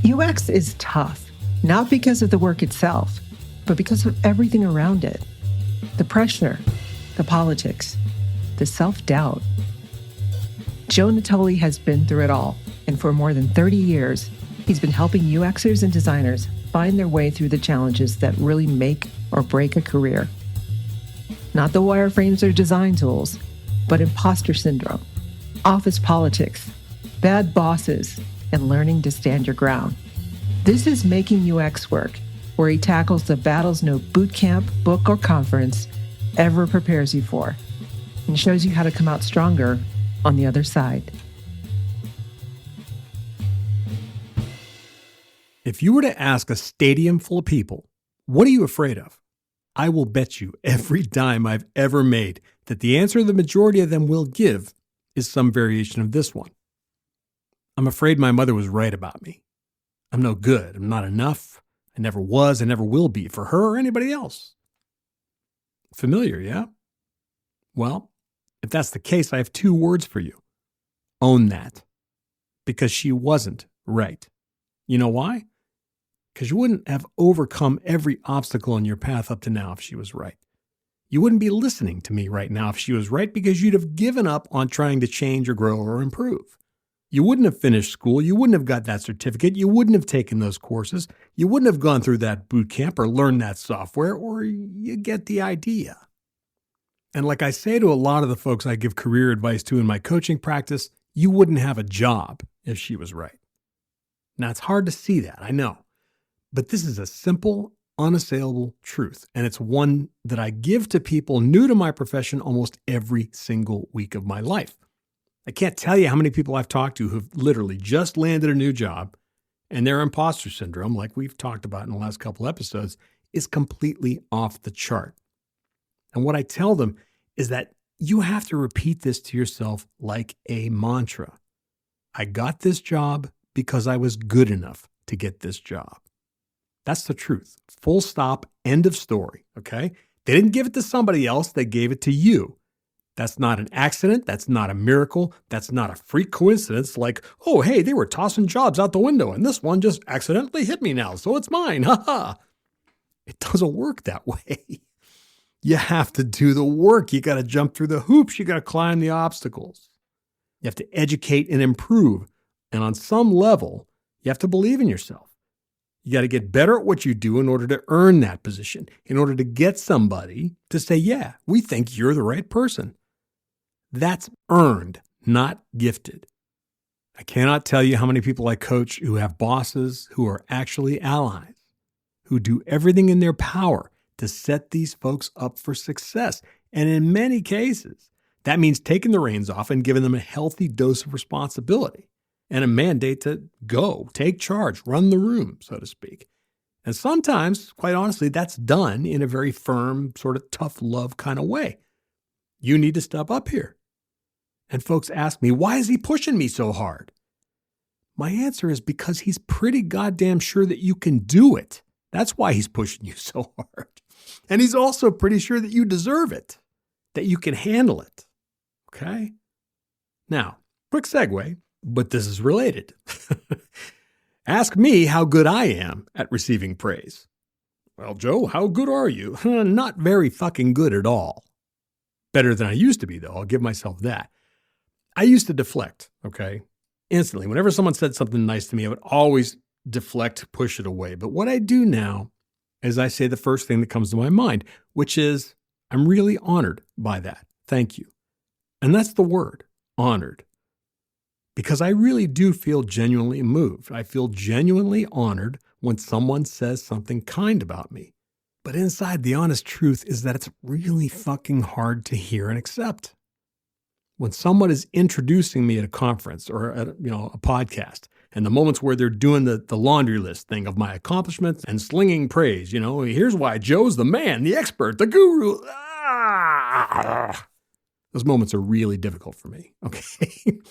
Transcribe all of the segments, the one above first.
UX is tough, not because of the work itself, but because of everything around it. The pressure, the politics, the self-doubt. Joe Natoli has been through it all, and for more than 30 years, he's been helping UXers and designers find their way through the challenges that really make or break a career. Not the wireframes or design tools, but impostor syndrome, office politics, bad bosses, and learning to stand your ground. This is Making UX Work, where he tackles the battles no boot camp, book, or conference ever prepares you for, and shows you how to come out stronger on the other side. If you were to ask a stadium full of people, what are you afraid of? I will bet you every dime I've ever made that the answer the majority of them will give is some variation of this one. I'm afraid my mother was right about me. I'm no good. I'm not enough. I never was. I never will be for her or anybody else. Familiar, yeah? Well, if that's the case, I have 2 words for you. Own that. Because she wasn't right. You know why? Because you wouldn't have overcome every obstacle in your path up to now if she was right. You wouldn't be listening to me right now if she was right, because you'd have given up on trying to change or grow or improve. You wouldn't have finished school. You wouldn't have got that certificate. You wouldn't have taken those courses. You wouldn't have gone through that boot camp or learned that software, or you get the idea. And like I say to a lot of the folks I give career advice to in my coaching practice, you wouldn't have a job if she was right. Now, it's hard to see that, I know. But this is a simple, unassailable truth. And it's one that I give to people new to my profession almost every single week of my life. I can't tell you how many people I've talked to who've literally just landed a new job, and their imposter syndrome, like we've talked about in the last couple episodes, is completely off the chart. And what I tell them is that you have to repeat this to yourself like a mantra. I got this job because I was good enough to get this job. That's the truth. Full stop, end of story, okay? They didn't give it to somebody else, they gave it to you. That's not an accident. That's not a miracle. That's not a freak coincidence like, oh, hey, they were tossing jobs out the window and this one just accidentally hit me now, so it's mine. Ha ha. It doesn't work that way. You have to do the work. You got to jump through the hoops. You got to climb the obstacles. You have to educate and improve. And on some level, you have to believe in yourself. You got to get better at what you do in order to earn that position, in order to get somebody to say, yeah, we think you're the right person. That's earned, not gifted. I cannot tell you how many people I coach who have bosses who are actually allies, who do everything in their power to set these folks up for success. And in many cases, that means taking the reins off and giving them a healthy dose of responsibility and a mandate to go, take charge, run the room, so to speak. And sometimes, quite honestly, that's done in a very firm, sort of tough love kind of way. You need to step up here. And folks ask me, why is he pushing me so hard? My answer is because he's pretty goddamn sure that you can do it. That's why he's pushing you so hard. And he's also pretty sure that you deserve it, that you can handle it. Okay? Now, quick segue, but this is related. Ask me how good I am at receiving praise. Well, Joe, how good are you? Not very fucking good at all. Better than I used to be, though. I'll give myself that. I used to deflect, okay? Instantly. Whenever someone said something nice to me, I would always deflect, push it away. But what I do now is I say the first thing that comes to my mind, which is, I'm really honored by that. Thank you. And that's the word, honored. Because I really do feel genuinely moved. I feel genuinely honored when someone says something kind about me. But inside, the honest truth is that it's really fucking hard to hear and accept. When someone is introducing me at a conference or at a podcast, and the moments where they're doing the laundry list thing of my accomplishments and slinging praise, here's why Joe's the man, the expert, the guru. Those moments are really difficult for me, okay?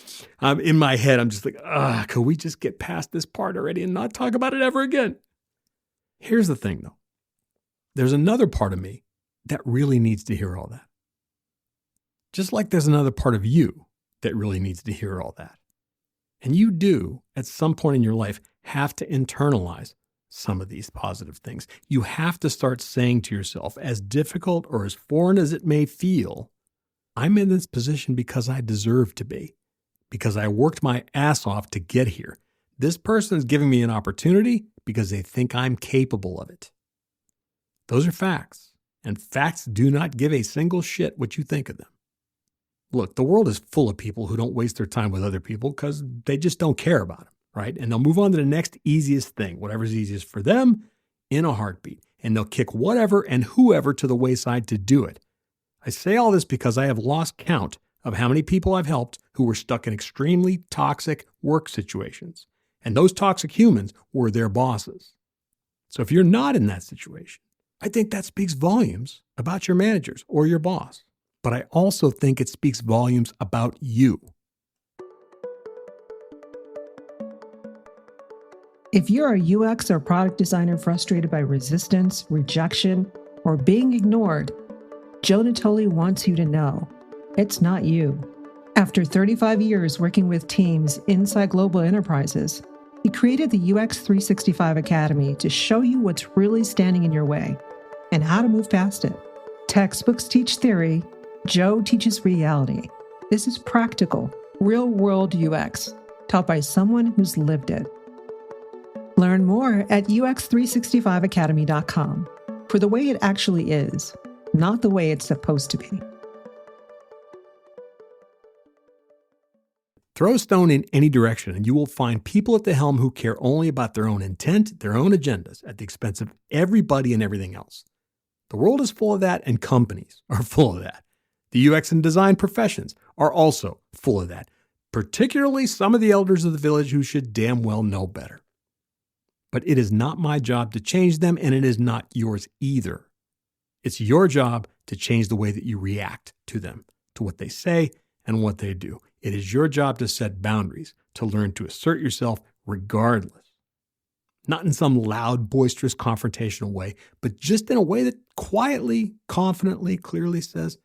In my head, I'm just like, could we just get past this part already and not talk about it ever again? Here's the thing, though. There's another part of me that really needs to hear all that. Just like there's another part of you that really needs to hear all that. And you do, at some point in your life, have to internalize some of these positive things. You have to start saying to yourself, as difficult or as foreign as it may feel, I'm in this position because I deserve to be, because I worked my ass off to get here. This person is giving me an opportunity because they think I'm capable of it. Those are facts, and facts do not give a single shit what you think of them. Look, the world is full of people who don't waste their time with other people because they just don't care about them, right? And they'll move on to the next easiest thing, whatever's easiest for them, in a heartbeat. And they'll kick whatever and whoever to the wayside to do it. I say all this because I have lost count of how many people I've helped who were stuck in extremely toxic work situations. And those toxic humans were their bosses. So if you're not in that situation, I think that speaks volumes about your managers or your boss. But I also think it speaks volumes about you. If you're a UX or product designer frustrated by resistance, rejection, or being ignored, Joe Natoli wants you to know it's not you. After 35 years working with teams inside global enterprises, he created the UX 365 Academy to show you what's really standing in your way and how to move past it. Textbooks teach theory. Joe teaches reality. This is practical, real-world UX, taught by someone who's lived it. Learn more at ux365academy.com for the way it actually is, not the way it's supposed to be. Throw a stone in any direction and you will find people at the helm who care only about their own intent, their own agendas, at the expense of everybody and everything else. The world is full of that, and companies are full of that. The UX and design professions are also full of that, particularly some of the elders of the village who should damn well know better. But it is not my job to change them, and it is not yours either. It's your job to change the way that you react to them, to what they say and what they do. It is your job to set boundaries, to learn to assert yourself regardless. Not in some loud, boisterous, confrontational way, but just in a way that quietly, confidently, clearly says,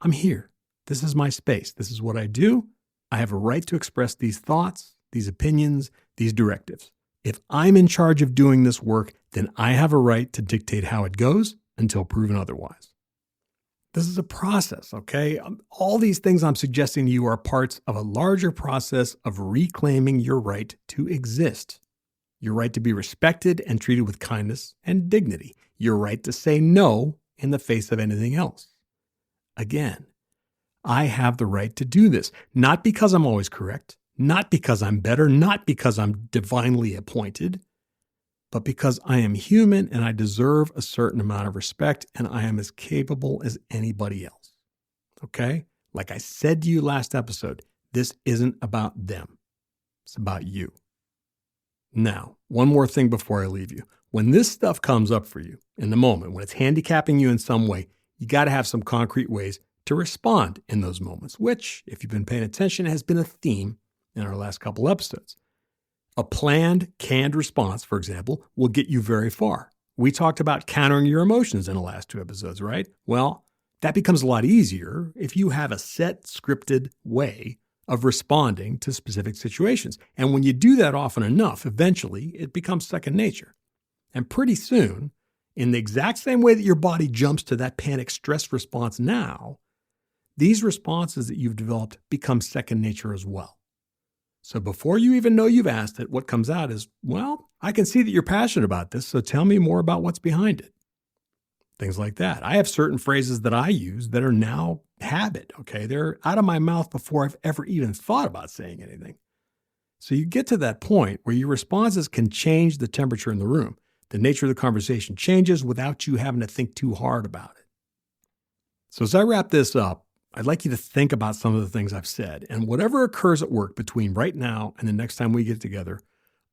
I'm here. This is my space. This is what I do. I have a right to express these thoughts, these opinions, these directives. If I'm in charge of doing this work, then I have a right to dictate how it goes until proven otherwise. This is a process, okay? All these things I'm suggesting to you are parts of a larger process of reclaiming your right to exist. Your right to be respected and treated with kindness and dignity. Your right to say no in the face of anything else. Again, I have the right to do this, not because I'm always correct, not because I'm better, not because I'm divinely appointed, but because I am human and I deserve a certain amount of respect and I am as capable as anybody else. Okay? Like I said to you last episode, this isn't about them. It's about you. Now, one more thing before I leave you. When this stuff comes up for you in the moment, when it's handicapping you in some way, you got to have some concrete ways to respond in those moments, which, if you've been paying attention, has been a theme in our last couple episodes. A planned, canned response, for example, will get you very far. We talked about countering your emotions in the last 2 episodes, right? Well, that becomes a lot easier if you have a set, scripted way of responding to specific situations. And when you do that often enough, eventually it becomes second nature. And pretty soon, in the exact same way that your body jumps to that panic stress response now, these responses that you've developed become second nature as well. So before you even know you've asked it, what comes out is, well, I can see that you're passionate about this, so tell me more about what's behind it. Things like that. I have certain phrases that I use that are now habit, okay? They're out of my mouth before I've ever even thought about saying anything. So you get to that point where your responses can change the temperature in the room. The nature of the conversation changes without you having to think too hard about it. So as I wrap this up, I'd like you to think about some of the things I've said, and whatever occurs at work between right now and the next time we get together,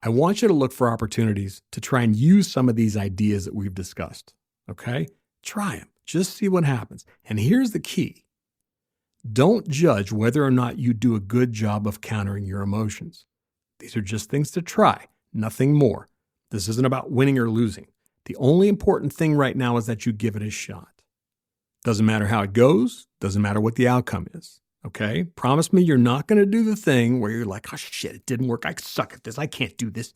I want you to look for opportunities to try and use some of these ideas that we've discussed, okay? Try them. Just see what happens. And here's the key. Don't judge whether or not you do a good job of countering your emotions. These are just things to try, nothing more. This isn't about winning or losing. The only important thing right now is that you give it a shot. Doesn't matter how it goes, doesn't matter what the outcome is, Okay? Promise me you're not going to do the thing where you're like, oh shit, it didn't work. I suck at this. I can't do this.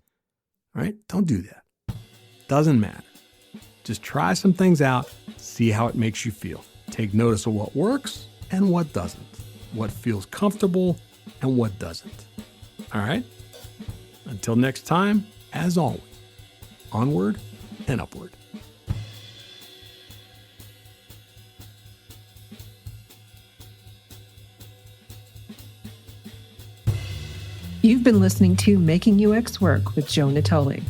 All right? Don't do that. Doesn't matter. Just try some things out, see how it makes you feel. Take notice of what works and what doesn't, what feels comfortable and what doesn't. All right? Until next time, as always, onward and upward. You've been listening to Making UX Work with Joe Natoli.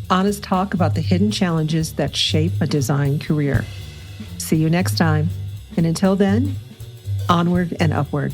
Honest talk about the hidden challenges that shape a design career. See you next time. And until then, onward and upward.